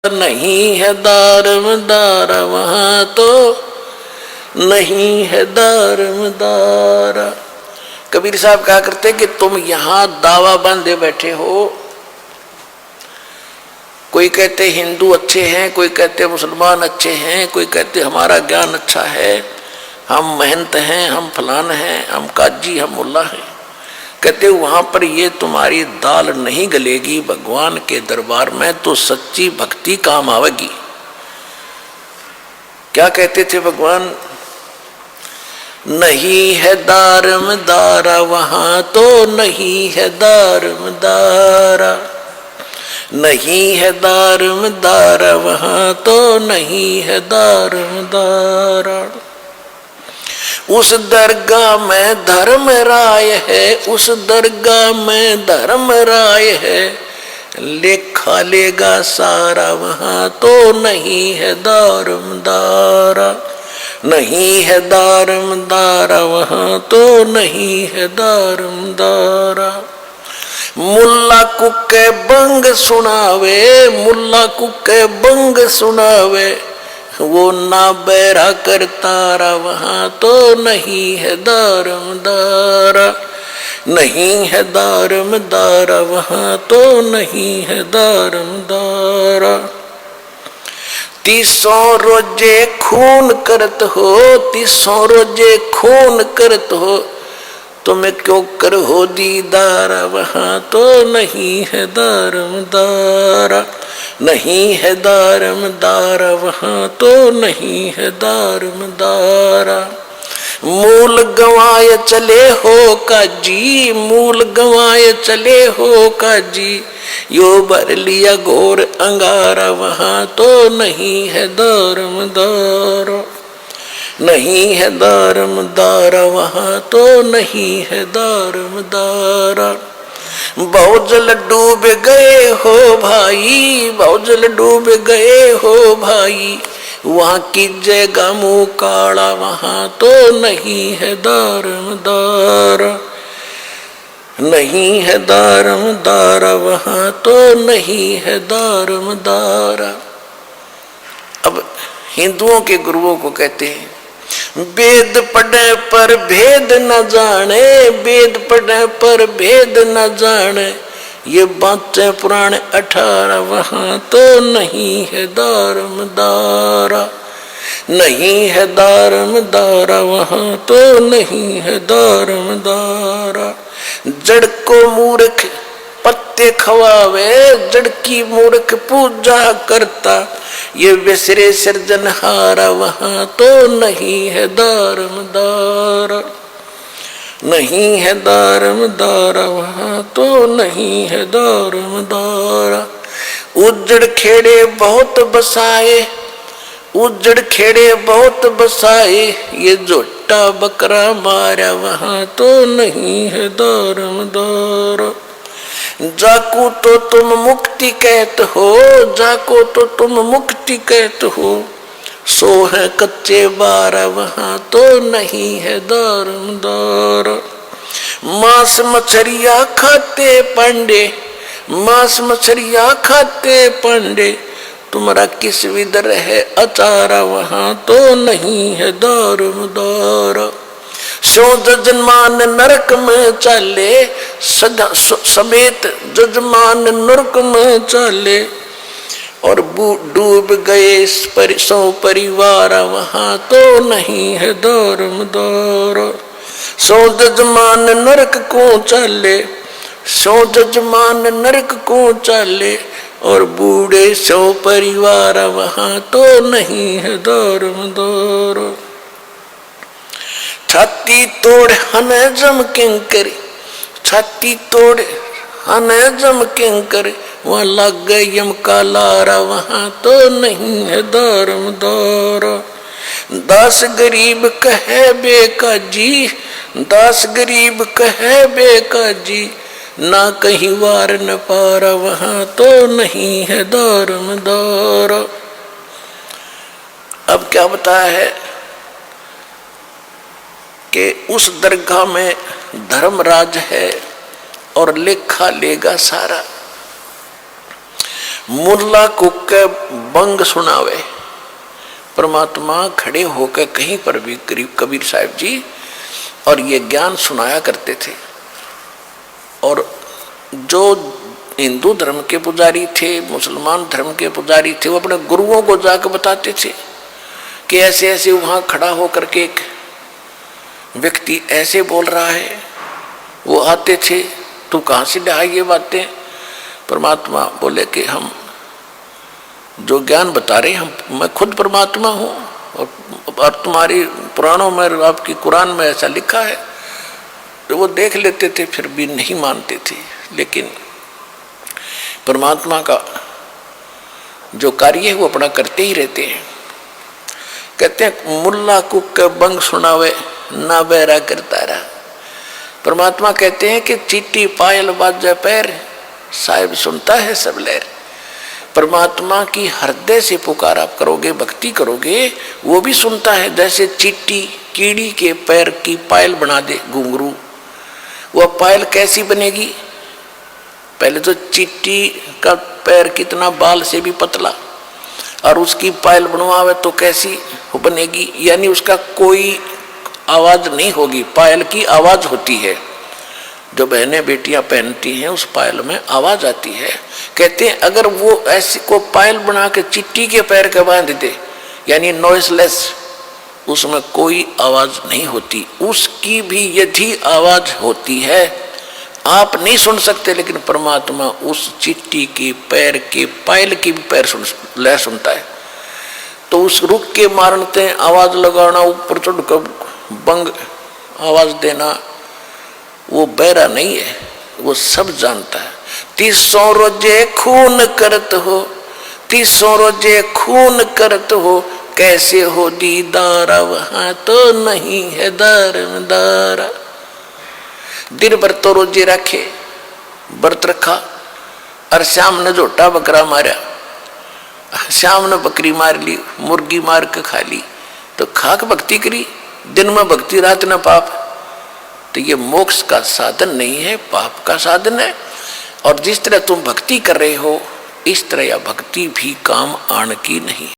नहीं है दारमदार, वहां तो नहीं है दारमदार। कबीर साहब कहा करते कि तुम यहां दावा बांधे बैठे हो। कोई कहते हिंदू अच्छे हैं, कोई कहते मुसलमान अच्छे हैं, कोई कहते हमारा ज्ञान अच्छा है, हम महंत हैं, हम फलान हैं, हम काजी, हम मुल्ला हैं। कहते वहां पर ये तुम्हारी दाल नहीं गलेगी भगवान के दरबार में, तो सच्ची भक्ति काम आवेगी। क्या कहते थे भगवान? नहीं है दारमदारा, वहां तो नहीं है दारमदारा, नहीं है दारमदारा, वहां तो नहीं है दारमदारा। उस दरगाह में धर्म राय है, उस दरगाह में धर्म राय है, लेखा लेगा सारा, वहां तो नहीं है दारमदारा, नहीं है दारमदारा, वहां तो नहीं है दारमदारा। मुल्ला कुके बंग सुनावे, मुल्ला कुके बंग सुनावे, वो ना बैरा करतारा, वहां तो नहीं है दारमदारा, नहीं है दारमदारा, वहां तो नहीं है दारमदारा। 300 रोजे खून करत हो, 300 रोजे खून करत हो, तुम्हें क्यों कर हो दीदारा, वहां तो नहीं है दारमदारा, नहीं है दारमदारा, वहां तो नहीं है दारमदारा। मूल गंवाए चले हो काजी, मूल गंवाए चले हो काजी, यो भर लिया घोर अंगारा, वहां तो नहीं है दारमदारा, नहीं है दारमदारा, वहां तो नहीं है दारमदारा। बहुजल डूब गए हो भाई, बहुजल डूब गए हो भाई, वहां की जगह मुंह काला, वहां तो नहीं है दारमदारा, नहीं है दारमदारा, वहां तो नहीं है दारमदारा। अब हिंदुओं के गुरुओं को कहते हैं वेद पढ़े पर भेद न जाने, वेद पढ़े पर भेद न जाने, ये बातें पुराने 18, वहां तो नहीं है दारमदारा, नहीं है दारमदारा, वहां तो नहीं है दारमदारा। जड़ को मूर्ख पत्ते खवावे, जड़ की मूर्ख पूजा करता, ये विसरे सृजनहारा, वहां तो नहीं है दारमदारा, नहीं है दारमदारा, वहां तो नहीं है दारमदारा। उजड़ खेड़े बहुत बसाए, उजड़ खेड़े बहुत बसाए, ये झोटा बकरा मारा, वहां तो नहीं है दारमदारा। जाको तो तुम मुक्ति कहते हो, जाको तो तुम मुक्ति कहते हो, सो है कच्चे बारा, वहां तो नहीं है दारमदारा। मांस मछरिया खाते पांडे, मांस मछरिया खाते पांडे, तुम्हारा किस विदर है अचारा, वहां तो नहीं है दारमदारा। सो जजमान नरक में चले, सदा समेत जजमान नरक में चले, और डूब गए सौ परिवार, वहां तो नहीं है दारमदारा। सो जजमान नरक को चले, सो जजमान नरक को चले, और बूढ़े 100 परिवार, वहां तो नहीं है दारमदारा। छाती तोड़ हने जम किंकर, छाती तोड़ हने जम किंकर, वहां लग गए यम का लारा, वहां तो नहीं है दारमदारा। दास गरीब कहे बेकाजी, दास गरीब कहे बेकाजी, ना कहीं वार न पारा, वहां तो नहीं है दारमदारा। अब क्या बताया है कि उस दरगाह में धर्मराज है और लेखा लेगा सारा। मुल्ला को के बंग सुनावे। परमात्मा खड़े होकर कहीं पर भी करीब कबीर साहब जी और ये ज्ञान सुनाया करते थे। और जो हिंदू धर्म के पुजारी थे, मुसलमान धर्म के पुजारी थे, वो अपने गुरुओं को जाकर बताते थे कि ऐसे ऐसे वहां खड़ा होकर के एक व्यक्ति ऐसे बोल रहा है। वो आते थे, तू कहाँ से लाया ये बातें? परमात्मा बोले कि हम जो ज्ञान बता रहे हम, मैं खुद परमात्मा हूँ और तुम्हारी पुराणों में, आपकी कुरान में ऐसा लिखा है। तो वो देख लेते थे, फिर भी नहीं मानते थे। लेकिन परमात्मा का जो कार्य है वो अपना करते ही रहते हैं। कहते हैं मुल्ला कुक बंग सुनावे ना बैरा करता रहा। परमात्मा कहते हैं कि चीटी पायल बाजा पैर, साहिब सुनता है सब लहर। परमात्मा की हृदय से पुकार आप करोगे, भक्ति करोगे, वो भी सुनता है। जैसे चीटी कीड़ी के पैर की पायल बना दे घुंघरू, वह पायल कैसी बनेगी? पहले तो चीटी का पैर कितना बाल से भी पतला, और उसकी पायल बनवावे तो कैसी बनेगी? यानी उसका कोई आवाज नहीं होगी, पायल की आवाज होती है। जो बहनें बेटियां पहनती हैं उस पायल में आवाज आती है। कहते हैं अगर वो ऐसी को पायल बना के चिट्टी के पैर के बांध दे, यानी नॉइसलेस, उसमें कोई आवाज नहीं होती। उसकी भी यदि आवाज होती है आप नहीं सुन सकते, लेकिन परमात्मा उस चिट्टी के पैर के पायल की भी पैर लय सुनता है। तो उस रुक के मारते आवाज लगाना, ऊपर चढ़ कर बंग आवाज देना, वो बैरा नहीं है, वो सब जानता है। 300 रोजे खून करत हो, 300 रोजे खून करत हो, कैसे हो दीदारा वहां तो नहीं है दारमदारा। दिन भर तो रोजे रखे, व्रत रखा, और शाम ने झोटा बकरा मारा, शाम ने बकरी मार ली, मुर्गी मार के खा ली, तो खाक भक्ति करी। दिन में भक्ति, रात न पाप। तो ये मोक्ष का साधन नहीं है, पाप का साधन है। और जिस तरह तुम भक्ति कर रहे हो, इस तरह यह भक्ति भी काम आने की नहीं।